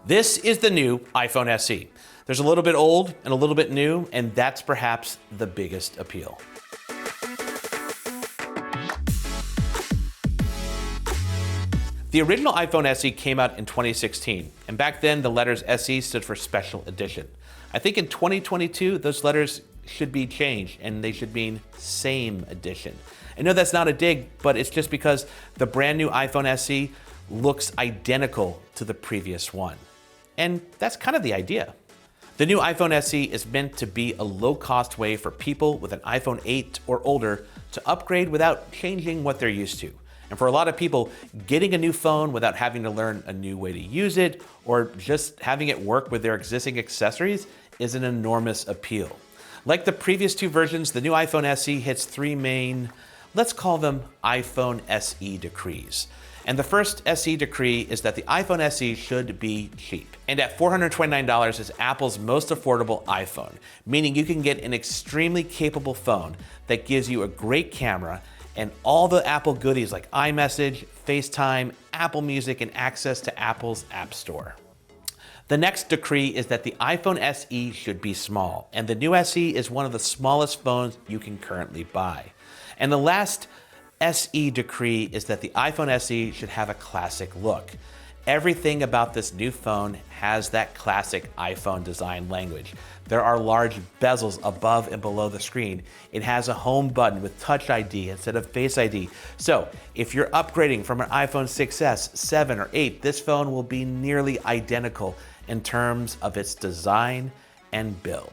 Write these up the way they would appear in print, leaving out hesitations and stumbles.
This is the new iPhone SE. There's a little bit old and a little bit new, and that's perhaps the biggest appeal. The original iPhone SE came out in 2016, and back then the letters SE stood for Special Edition. I think in 2022, those letters should be changed, and they should mean Same Edition. I know that's not a dig, but it's just because the brand new iPhone SE looks identical to the previous one. And that's kind of the idea. The new iPhone SE is meant to be a low-cost way for people with an iPhone 8 or older to upgrade without changing what they're used to. And for a lot of people, getting a new phone without having to learn a new way to use it or just having it work with their existing accessories is an enormous appeal. Like the previous two versions, the new iPhone SE hits three main, let's call them iPhone SE decrees. And the first SE decree is that the iPhone SE should be cheap. And at $429 is Apple's most affordable iPhone, meaning you can get an extremely capable phone that gives you a great camera and all the Apple goodies like iMessage, FaceTime, Apple Music, and access to Apple's App Store. The next decree is that the iPhone SE should be small, and the new SE is one of the smallest phones you can currently buy. And the last SE decree is that the iPhone SE should have a classic look. Everything about this new phone has that classic iPhone design language. There are large bezels above and below the screen. It has a home button with Touch ID instead of Face ID. So if you're upgrading from an iPhone 6s, 7, or 8, this phone will be nearly identical in terms of its design and build.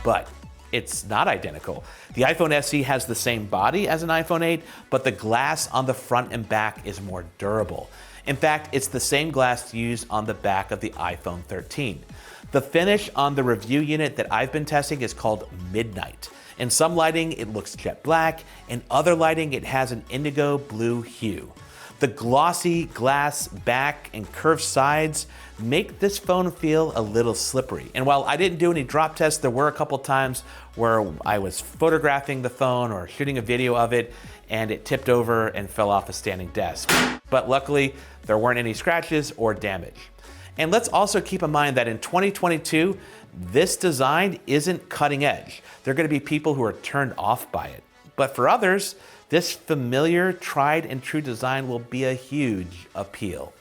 But it's not identical. The iPhone SE has the same body as an iPhone 8, but the glass on the front and back is more durable. In fact, it's the same glass used on the back of the iPhone 13. The finish on the review unit that I've been testing is called Midnight. In some lighting, it looks jet black. In other lighting, it has an indigo blue hue. The glossy glass back and curved sides make this phone feel a little slippery. And while I didn't do any drop tests, there were a couple times where I was photographing the phone or shooting a video of it and it tipped over and fell off a standing desk. But luckily, there weren't any scratches or damage. And let's also keep in mind that in 2022, this design isn't cutting edge. There are going to be people who are turned off by it. But for others, this familiar, tried and true design will be a huge appeal.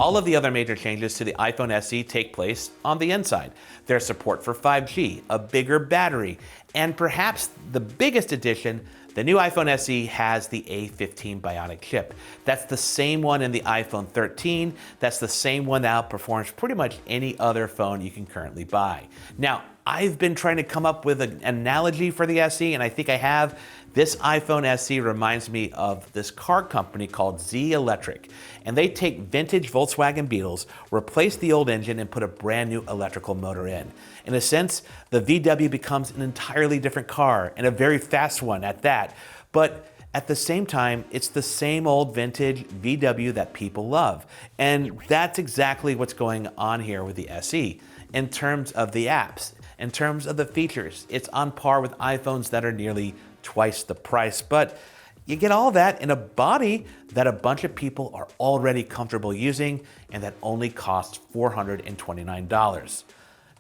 All of the other major changes to the iPhone SE take place on the inside. There's support for 5G, a bigger battery, and perhaps the biggest addition, the new iPhone SE has the A15 Bionic chip. That's the same one in the iPhone 13. That's the same one that outperforms pretty much any other phone you can currently buy. Now, I've been trying to come up with an analogy for the SE, and I think I have. This iPhone SE reminds me of this car company called Z Electric, and they take vintage Volkswagen Beetles, replace the old engine, and put a brand new electrical motor in. In a sense, the VW becomes an entirely different car, and a very fast one at that. But at the same time, it's the same old vintage VW that people love. And that's exactly what's going on here with the SE. In terms of the apps, in terms of the features, it's on par with iPhones that are nearly twice the price, but you get all that in a body that a bunch of people are already comfortable using and that only costs $429.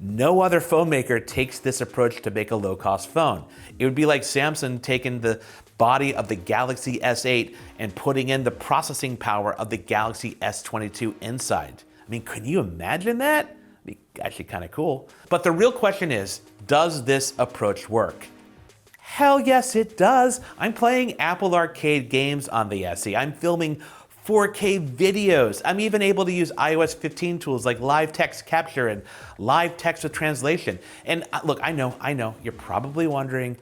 No other phone maker takes this approach to make a low-cost phone. It would be like Samsung taking the body of the Galaxy S8 and putting in the processing power of the Galaxy S22 inside. I mean, can you imagine that? It'd be actually kind of cool. But the real question is, does this approach work? Hell yes, it does. I'm playing Apple Arcade games on the SE. I'm filming 4K videos. I'm even able to use iOS 15 tools like live text capture and live text with translation. And look, I know, you're probably wondering,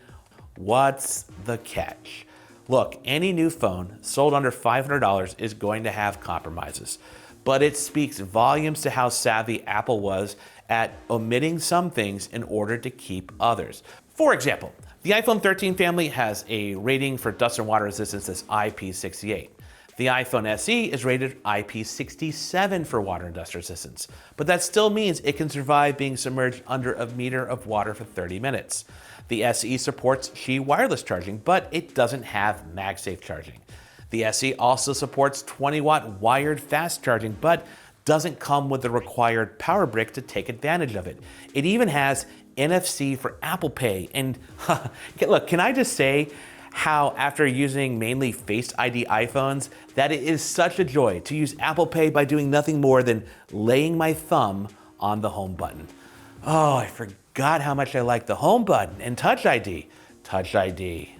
what's the catch? Look, any new phone sold under $500 is going to have compromises, but it speaks volumes to how savvy Apple was at omitting some things in order to keep others. For example, the iPhone 13 family has a rating for dust and water resistance that's IP68. The iPhone SE is rated IP67 for water and dust resistance, but that still means it can survive being submerged under a meter of water for 30 minutes. The SE supports Qi wireless charging, but it doesn't have MagSafe charging. The SE also supports 20-watt wired fast charging, but doesn't come with the required power brick to take advantage of it. It even has NFC for Apple Pay. And look, can I just say how after using mainly Face ID iPhones, that it is such a joy to use Apple Pay by doing nothing more than laying my thumb on the home button. Oh, I forgot how much I like the home button and Touch ID. Touch ID.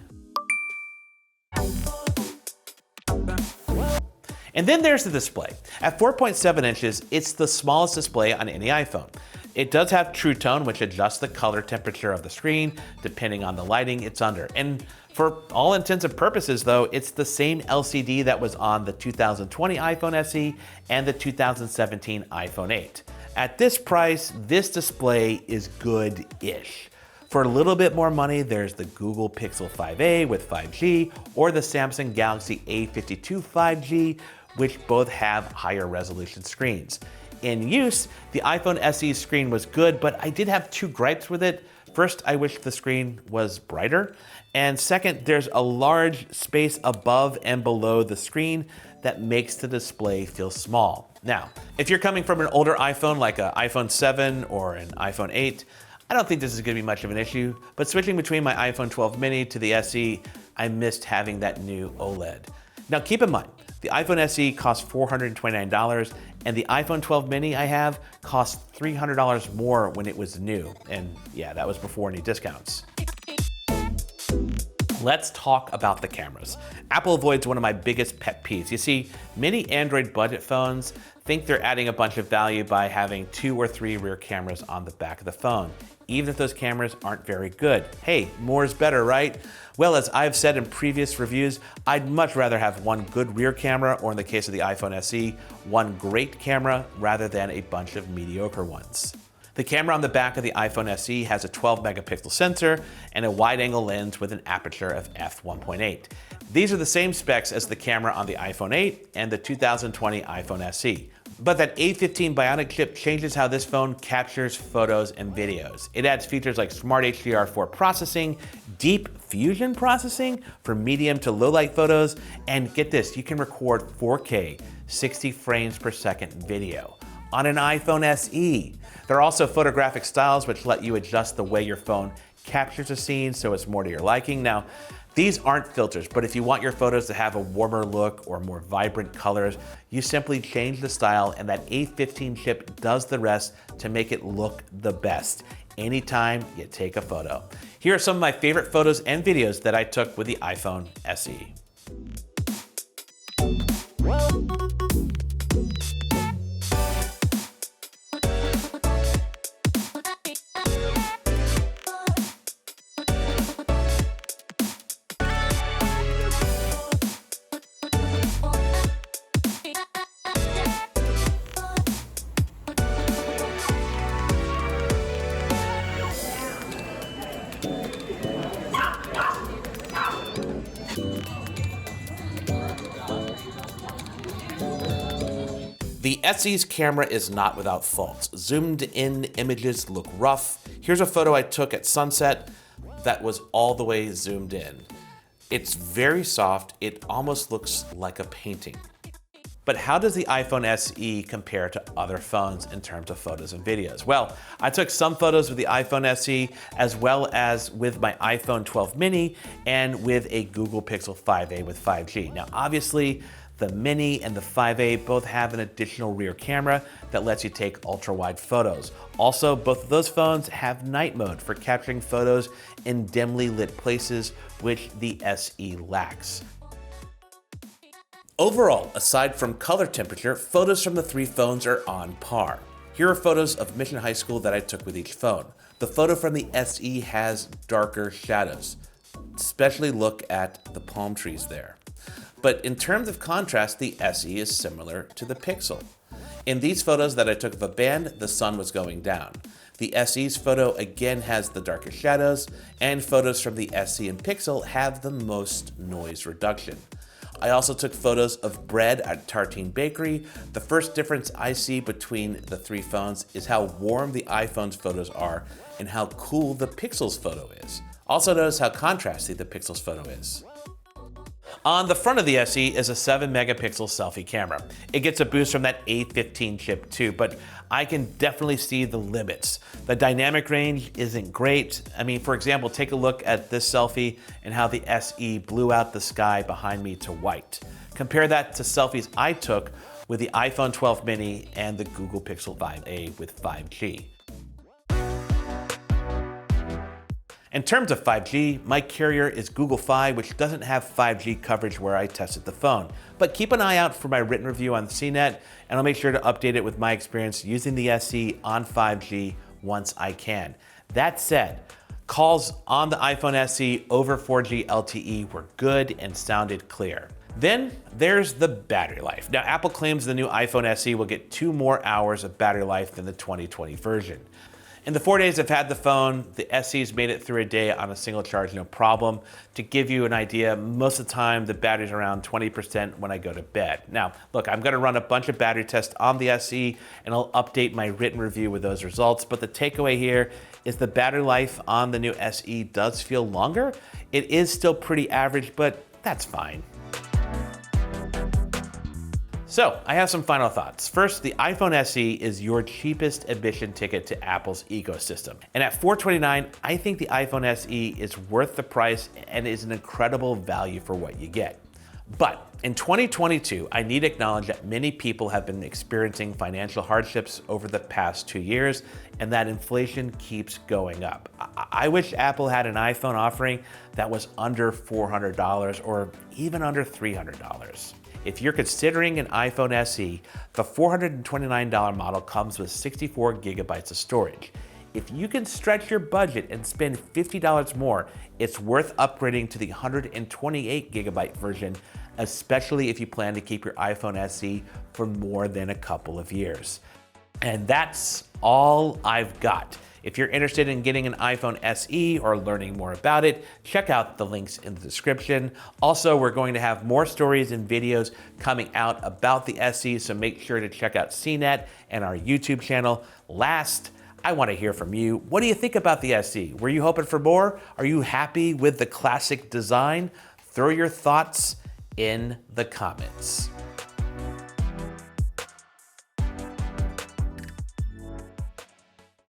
And then there's the display. At 4.7 inches, it's the smallest display on any iPhone. It does have True Tone, which adjusts the color temperature of the screen depending on the lighting it's under. And for all intents and purposes though, it's the same LCD that was on the 2020 iPhone SE and the 2017 iPhone 8. At this price, this display is good-ish. For a little bit more money, there's the Google Pixel 5a with 5G or the Samsung Galaxy A52 5G, which both have higher resolution screens. In use, the iPhone SE's screen was good, but I did have two gripes with it. First, I wish the screen was brighter. And second, there's a large space above and below the screen that makes the display feel small. Now, if you're coming from an older iPhone like an iPhone 7 or an iPhone 8, I don't think this is gonna be much of an issue, but switching between my iPhone 12 mini to the SE, I missed having that new OLED. Now keep in mind, the iPhone SE costs $429 and the iPhone 12 mini I have cost $300 more when it was new. And yeah, that was before any discounts. Let's talk about the cameras. Apple avoids one of my biggest pet peeves. You see, many Android budget phones think they're adding a bunch of value by having 2 or 3 rear cameras on the back of the phone, even if those cameras aren't very good. Hey, more is better, right? Well, as I've said in previous reviews, I'd much rather have one good rear camera, or in the case of the iPhone SE, one great camera rather than a bunch of mediocre ones. The camera on the back of the iPhone SE has a 12 megapixel sensor and a wide-angle lens with an aperture of f1.8. These are the same specs as the camera on the iPhone 8 and the 2020 iPhone SE. But that A15 Bionic chip changes how this phone captures photos and videos. It adds features like Smart HDR4 processing, Deep Fusion processing for medium to low light photos, and get this, you can record 4K 60 frames per second video on an iPhone SE. There are also photographic styles which let you adjust the way your phone captures a scene so it's more to your liking. Now, these aren't filters, but if you want your photos to have a warmer look or more vibrant colors, you simply change the style and that A15 chip does the rest to make it look the best anytime you take a photo. Here are some of my favorite photos and videos that I took with the iPhone SE. The SE's camera is not without faults. Zoomed in images look rough. Here's a photo I took at sunset that was all the way zoomed in. It's very soft, it almost looks like a painting. But how does the iPhone SE compare to other phones in terms of photos and videos? Well, I took some photos with the iPhone SE as well as with my iPhone 12 mini and with a Google Pixel 5a with 5G. Now, obviously, the Mini and the 5A both have an additional rear camera that lets you take ultra-wide photos. Also, both of those phones have night mode for capturing photos in dimly lit places, which the SE lacks. Overall, aside from color temperature, photos from the three phones are on par. Here are photos of Mission High School that I took with each phone. The photo from the SE has darker shadows. Especially look at the palm trees there. But in terms of contrast, the SE is similar to the Pixel. In these photos that I took of a band, the sun was going down. The SE's photo again has the darkest shadows, and photos from the SE and Pixel have the most noise reduction. I also took photos of bread at Tartine Bakery. The first difference I see between the three phones is how warm the iPhone's photos are and how cool the Pixel's photo is. Also notice how contrasty the Pixel's photo is. On the front of the SE is a 7 megapixel selfie camera. It gets a boost from that A15 chip too, but I can definitely see the limits. The dynamic range isn't great. I mean, for example, take a look at this selfie and how the SE blew out the sky behind me to white. Compare that to selfies I took with the iPhone 12 mini and the Google Pixel 5a with 5G. In terms of 5G, my carrier is Google Fi, which doesn't have 5G coverage where I tested the phone. But keep an eye out for my written review on CNET, and I'll make sure to update it with my experience using the SE on 5G once I can. That said, calls on the iPhone SE over 4G LTE were good and sounded clear. Then there's the battery life. Now, Apple claims the new iPhone SE will get 2 more hours of battery life than the 2020 version. In the 4 days I've had the phone, the SE's made it through a day on a single charge, no problem. To give you an idea, most of the time the battery's around 20% when I go to bed. Now, look, I'm gonna run a bunch of battery tests on the SE and I'll update my written review with those results, but the takeaway here is the battery life on the new SE does feel longer. It is still pretty average, but that's fine. So, I have some final thoughts. First, the iPhone SE is your cheapest admission ticket to Apple's ecosystem. And at $429, I think the iPhone SE is worth the price and is an incredible value for what you get. But in 2022, I need to acknowledge that many people have been experiencing financial hardships over the past 2 years, and that inflation keeps going up. I wish Apple had an iPhone offering that was under $400 or even under $300. If you're considering an iPhone SE, the $429 model comes with 64 gigabytes of storage. If you can stretch your budget and spend $50 more, it's worth upgrading to the 128 gigabyte version, especially if you plan to keep your iPhone SE for more than a couple of years. And that's all I've got. If you're interested in getting an iPhone SE or learning more about it, check out the links in the description. Also, we're going to have more stories and videos coming out about the SE, so make sure to check out CNET and our YouTube channel. Last, I want to hear from you. What do you think about the SE? Were you hoping for more? Are you happy with the classic design? Throw your thoughts in the comments.